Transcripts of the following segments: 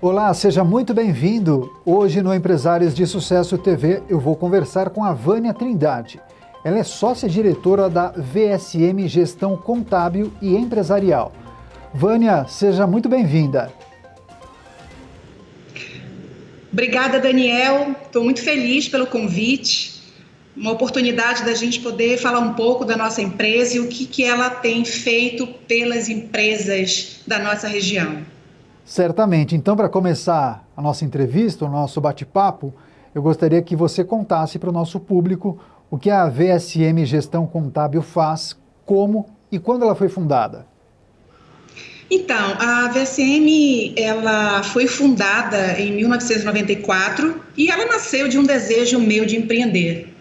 Olá, seja muito bem-vindo. Hoje no Empresários de Sucesso TV eu vou conversar com a Vânia Trindade. Ela é sócia-diretora da VSM Gestão Contábil e Empresarial. Vânia, seja muito bem-vinda. Obrigada, Daniel. Estou muito feliz pelo convite. Uma oportunidade da gente poder falar um pouco da nossa empresa e o que ela tem feito pelas empresas da nossa região. Certamente. Então, para começar a nossa entrevista, o nosso bate-papo, eu gostaria que você contasse para o nosso público o que a VSM Gestão Contábil faz, como e quando ela foi fundada. Então, a VSM ela foi fundada em 1994 e ela nasceu de um desejo meu de empreender.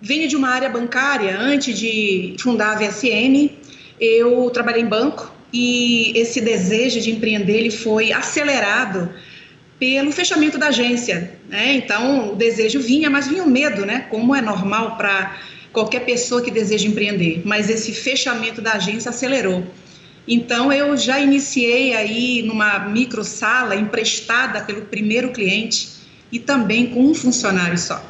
Venho de uma área bancária. Antes de fundar a VSM, eu trabalhei em banco e esse desejo de empreender ele foi acelerado pelo fechamento da agência, né? Então, o desejo vinha, mas vinha o medo, né? Como é normal para qualquer pessoa que deseja empreender. Mas esse fechamento da agência acelerou. Então, eu já iniciei aí numa microsala emprestada pelo primeiro cliente e também com um funcionário só.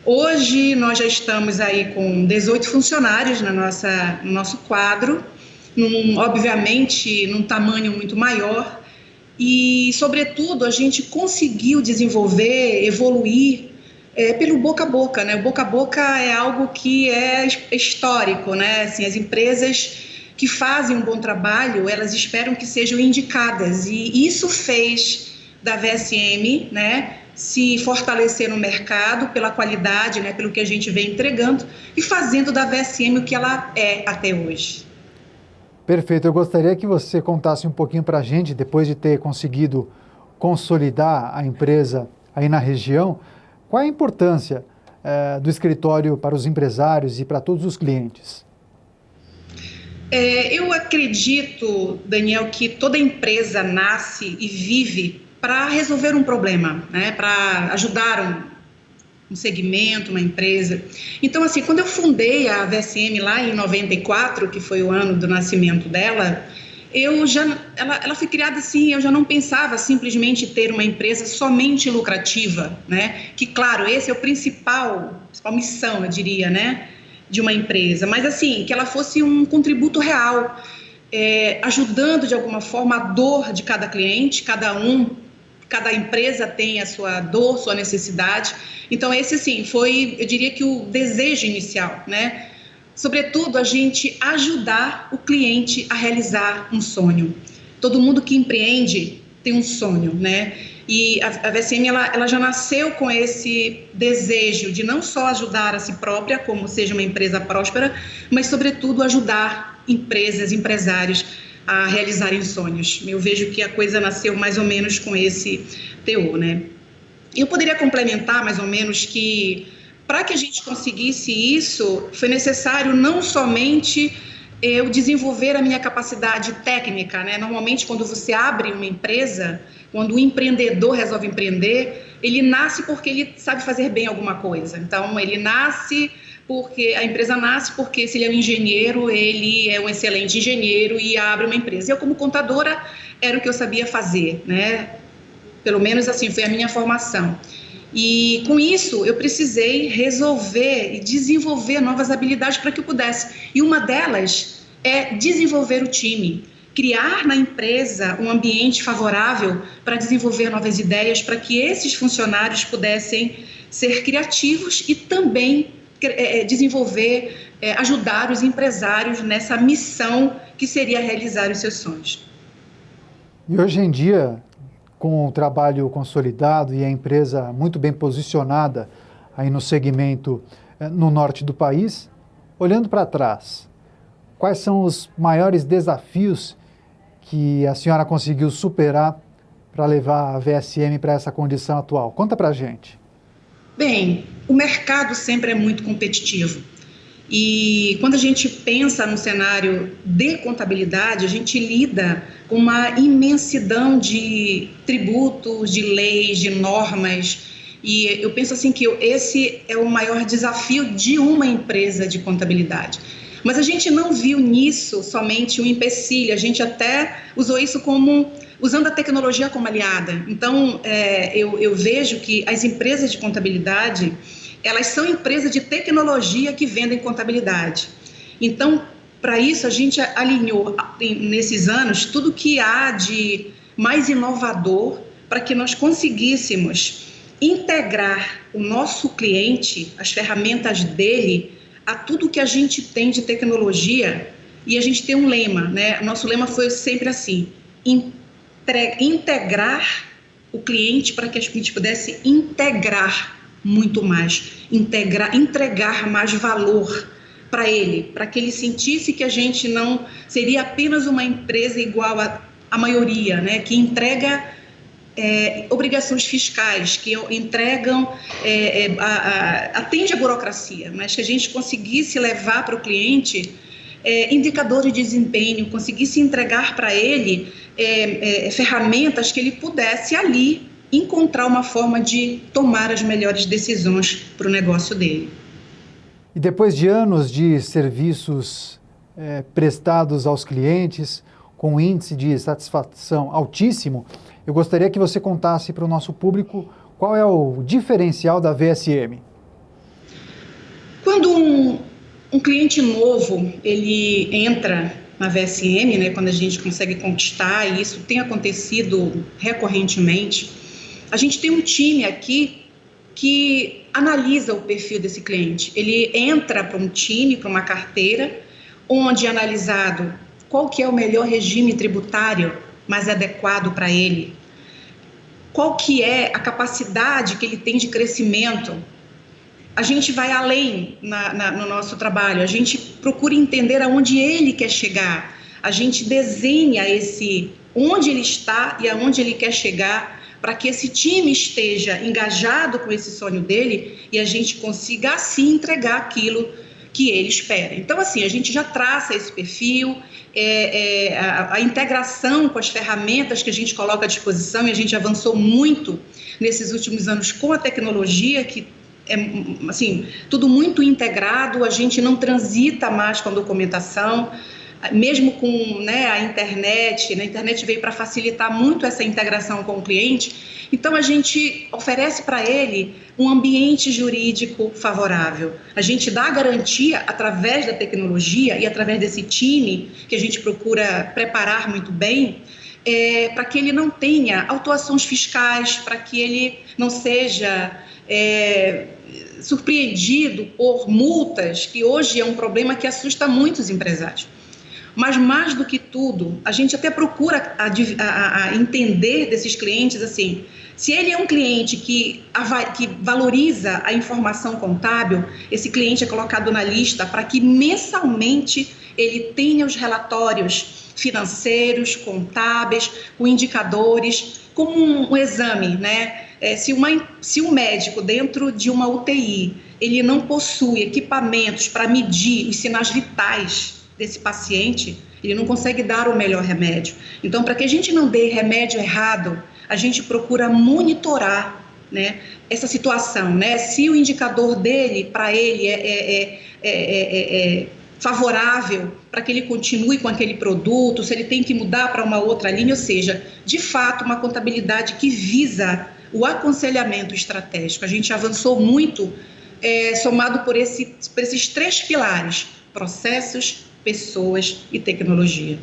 Hoje, nós já estamos aí com 18 funcionários no nosso quadro, obviamente num tamanho muito maior e, sobretudo, a gente conseguiu desenvolver, evoluir pelo boca a boca, né? O boca a boca é algo que é histórico, né? Assim, as empresas que fazem um bom trabalho, elas esperam que sejam indicadas e isso fez da VSM, né, se fortalecer no mercado pela qualidade, né, pelo que a gente vem entregando e fazendo da VSM o que ela é até hoje. Perfeito, eu gostaria que você contasse um pouquinho para a gente, depois de ter conseguido consolidar a empresa aí na região, qual é a importância do escritório para os empresários e para todos os clientes? Eu acredito, Daniel, que toda empresa nasce e vive para resolver um problema, né? Para ajudar um segmento, uma empresa. Então, assim, quando eu fundei a VSM lá em 94, que foi o ano do nascimento dela, ela foi criada assim, eu já não pensava simplesmente ter uma empresa somente lucrativa, né? Que, claro, esse é a principal missão, eu diria, né? De uma empresa, mas assim, que ela fosse um contributo real, ajudando de alguma forma a dor de cada cliente, cada empresa tem a sua dor, sua necessidade. Então esse assim, foi, eu diria que o desejo inicial, né? Sobretudo a gente ajudar o cliente a realizar um sonho. Todo mundo que empreende tem um sonho, né? E a VSM ela já nasceu com esse desejo de não só ajudar a si própria, como seja uma empresa próspera, mas, sobretudo, ajudar empresas, empresários a realizarem sonhos. Eu vejo que a coisa nasceu mais ou menos com esse teor, né? Eu poderia complementar mais ou menos que, para que a gente conseguisse isso, foi necessário não somente eu desenvolver a minha capacidade técnica, né? Normalmente, quando você abre uma empresa, quando o empreendedor resolve empreender, ele nasce porque ele sabe fazer bem alguma coisa. Então, a empresa nasce porque, se ele é um engenheiro, ele é um excelente engenheiro e abre uma empresa. Eu, como contadora, era o que eu sabia fazer, né? Pelo menos assim, foi a minha formação. E com isso, eu precisei resolver e desenvolver novas habilidades para que eu pudesse. E uma delas é desenvolver o time, criar na empresa um ambiente favorável para desenvolver novas ideias, para que esses funcionários pudessem ser criativos e também ajudar os empresários nessa missão que seria realizar os seus sonhos. E hoje em dia, com o trabalho consolidado e a empresa muito bem posicionada aí no segmento no norte do país, olhando para trás, quais são os maiores desafios que a senhora conseguiu superar para levar a VSM para essa condição atual? Conta para a gente. Bem, o mercado sempre é muito competitivo. E quando a gente pensa no cenário de contabilidade, a gente lida com uma imensidão de tributos, de leis, de normas. E eu penso assim que esse é o maior desafio de uma empresa de contabilidade. Mas a gente não viu nisso somente um empecilho, a gente até usou isso usando a tecnologia como aliada. Então, eu vejo que as empresas de contabilidade, elas são empresas de tecnologia que vendem contabilidade. Então, para isso, a gente alinhou nesses anos tudo que há de mais inovador para que nós conseguíssemos integrar o nosso cliente, as ferramentas dele, a tudo que a gente tem de tecnologia. E a gente tem um lema, né? Nosso lema foi sempre assim: integrar o cliente para que a gente pudesse integrar muito mais, entregar mais valor para ele, para que ele sentisse que a gente não seria apenas uma empresa igual à maioria, né? Que entrega obrigações fiscais, que entregam, atende a burocracia, mas que a gente conseguisse levar para o cliente indicador de desempenho, conseguisse entregar para ele ferramentas que ele pudesse ali encontrar uma forma de tomar as melhores decisões para o negócio dele. E depois de anos de serviços prestados aos clientes, com um índice de satisfação altíssimo, eu gostaria que você contasse para o nosso público qual é o diferencial da VSM. Quando um cliente novo, ele entra na VSM, né, quando a gente consegue conquistar, e isso tem acontecido recorrentemente, a gente tem um time aqui que analisa o perfil desse cliente. Ele entra para um time, para uma carteira, onde é analisado qual que é o melhor regime tributário mais adequado para ele, qual que é a capacidade que ele tem de crescimento. A gente vai além no nosso trabalho, a gente procura entender aonde ele quer chegar, a gente desenha onde ele está e aonde ele quer chegar, para que esse time esteja engajado com esse sonho dele e a gente consiga assim entregar aquilo que ele espera. Então, assim, a gente já traça esse perfil, a integração com as ferramentas que a gente coloca à disposição, e a gente avançou muito nesses últimos anos com a tecnologia, que é, assim, tudo muito integrado, a gente não transita mais com a documentação, mesmo com, né, a internet veio para facilitar muito essa integração com o cliente. Então, a gente oferece para ele um ambiente jurídico favorável. A gente dá garantia através da tecnologia e através desse time que a gente procura preparar muito bem, para que ele não tenha autuações fiscais, para que ele não seja surpreendido por multas, que hoje é um problema que assusta muitos empresários. Mas, mais do que tudo, a gente até procura a entender desses clientes, assim, se ele é um cliente que valoriza a informação contábil, esse cliente é colocado na lista para que mensalmente ele tenha os relatórios financeiros, contábeis, com indicadores, como um exame, né? Se um médico dentro de uma UTI, ele não possui equipamentos para medir os sinais vitais desse paciente, ele não consegue dar o melhor remédio. Então, para que a gente não dê remédio errado, a gente procura monitorar, né, essa situação, né? Se o indicador dele, para ele, é favorável para que ele continue com aquele produto, se ele tem que mudar para uma outra linha, ou seja, de fato, uma contabilidade que visa o aconselhamento estratégico. A gente avançou muito, somado por esses três pilares: processos, pessoas e tecnologia.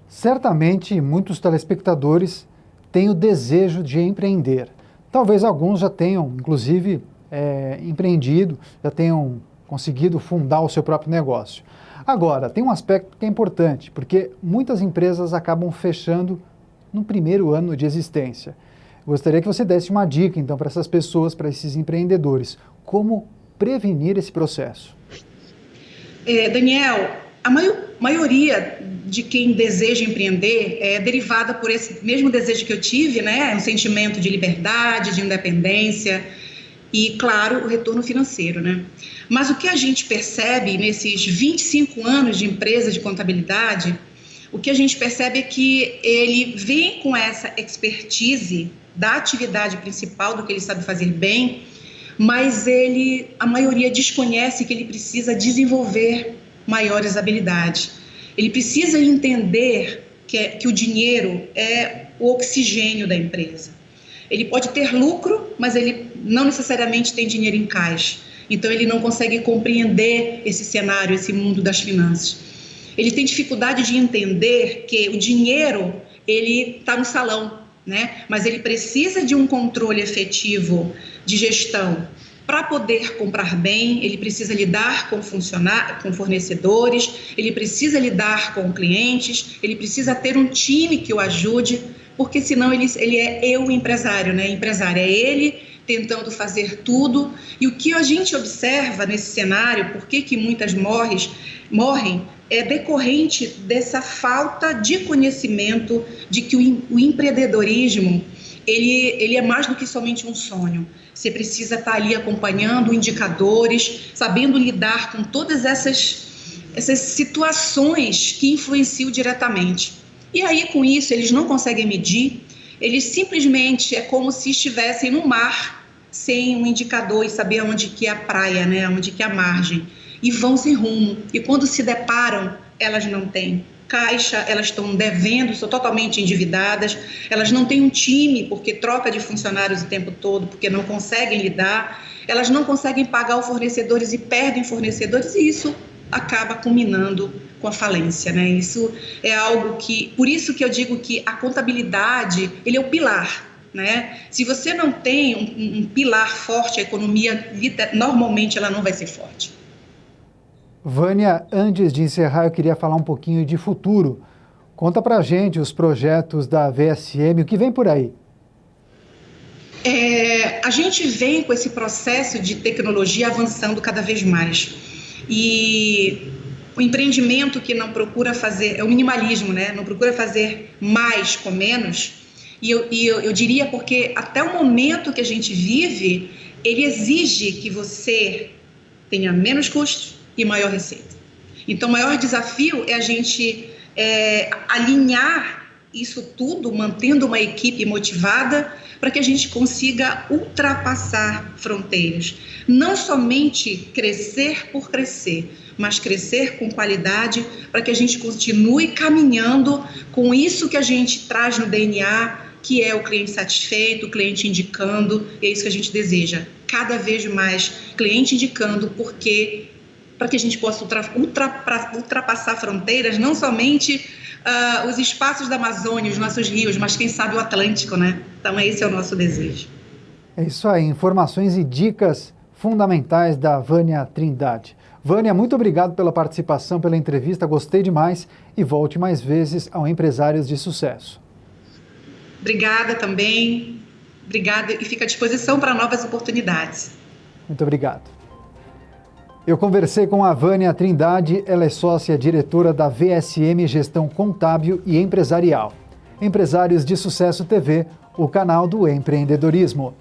Certamente, muitos telespectadores têm o desejo de empreender. Talvez alguns já tenham, inclusive, empreendido, já tenham conseguido fundar o seu próprio negócio. Agora, tem um aspecto que é importante, porque muitas empresas acabam fechando no primeiro ano de existência. Gostaria que você desse uma dica, então, para essas pessoas, para esses empreendedores. Como prevenir esse processo? Daniel, a maioria de quem deseja empreender é derivada por esse mesmo desejo que eu tive, né? Um sentimento de liberdade, de independência e, claro, o retorno financeiro, né? Mas o que a gente percebe nesses 25 anos de empresa de contabilidade, o que a gente percebe é que ele vem com essa expertise da atividade principal, do que ele sabe fazer bem, mas a maioria desconhece que ele precisa desenvolver maiores habilidades. Ele precisa entender que o dinheiro é o oxigênio da empresa. Ele pode ter lucro, mas ele não necessariamente tem dinheiro em caixa. Então, ele não consegue compreender esse cenário, esse mundo das finanças. Ele tem dificuldade de entender que o dinheiro, ele está no salão, né? Mas ele precisa de um controle efetivo de gestão. Para poder comprar bem, ele precisa lidar com fornecedores, ele precisa lidar com clientes, ele precisa ter um time que o ajude, porque senão ele é o empresário, né? Empresário é ele tentando fazer tudo. E o que a gente observa nesse cenário, por que muitas morrem, é decorrente dessa falta de conhecimento de que o empreendedorismo, ele é mais do que somente um sonho. Você precisa estar ali acompanhando indicadores, sabendo lidar com todas essas situações que influenciam diretamente. E aí, com isso, eles não conseguem medir, eles simplesmente é como se estivessem no mar, sem um indicador e saber onde que é a praia, né? Onde que é a margem. E vão sem rumo. E quando se deparam, elas não têm caixa, elas estão devendo, são totalmente endividadas, elas não têm um time, porque troca de funcionários o tempo todo, porque não conseguem lidar, elas não conseguem pagar os fornecedores e perdem fornecedores, e isso acaba culminando com a falência, né? Isso é algo que, por isso que eu digo que a contabilidade, ele é o pilar, né? Se você não tem um pilar forte, a economia, normalmente, ela não vai ser forte. Vânia, antes de encerrar, eu queria falar um pouquinho de futuro. Conta pra gente os projetos da VSM, o que vem por aí? A gente vem com esse processo de tecnologia avançando cada vez mais. E o empreendimento que não procura fazer, é o minimalismo, né? Não procura fazer mais com menos. E eu diria porque até o momento que a gente vive, ele exige que você tenha menos custos e maior receita. Então, o maior desafio é a gente alinhar isso tudo, mantendo uma equipe motivada, para que a gente consiga ultrapassar fronteiras. Não somente crescer por crescer, mas crescer com qualidade, para que a gente continue caminhando com isso que a gente traz no DNA, que é o cliente satisfeito, o cliente indicando, é isso que a gente deseja. Cada vez mais cliente indicando, porque para que a gente possa ultrapassar fronteiras, não somente os espaços da Amazônia, os nossos rios, mas quem sabe o Atlântico, né? Então esse é o nosso desejo. É isso aí, informações e dicas fundamentais da Vânia Trindade. Vânia, muito obrigado pela participação, pela entrevista, gostei demais e volte mais vezes ao Empresários de Sucesso. Obrigada também, obrigada e fico à disposição para novas oportunidades. Muito obrigado. Eu conversei com a Vânia Trindade, ela é sócia diretora da VSM Gestão Contábil e Empresarial. Empresários de Sucesso TV, o canal do empreendedorismo.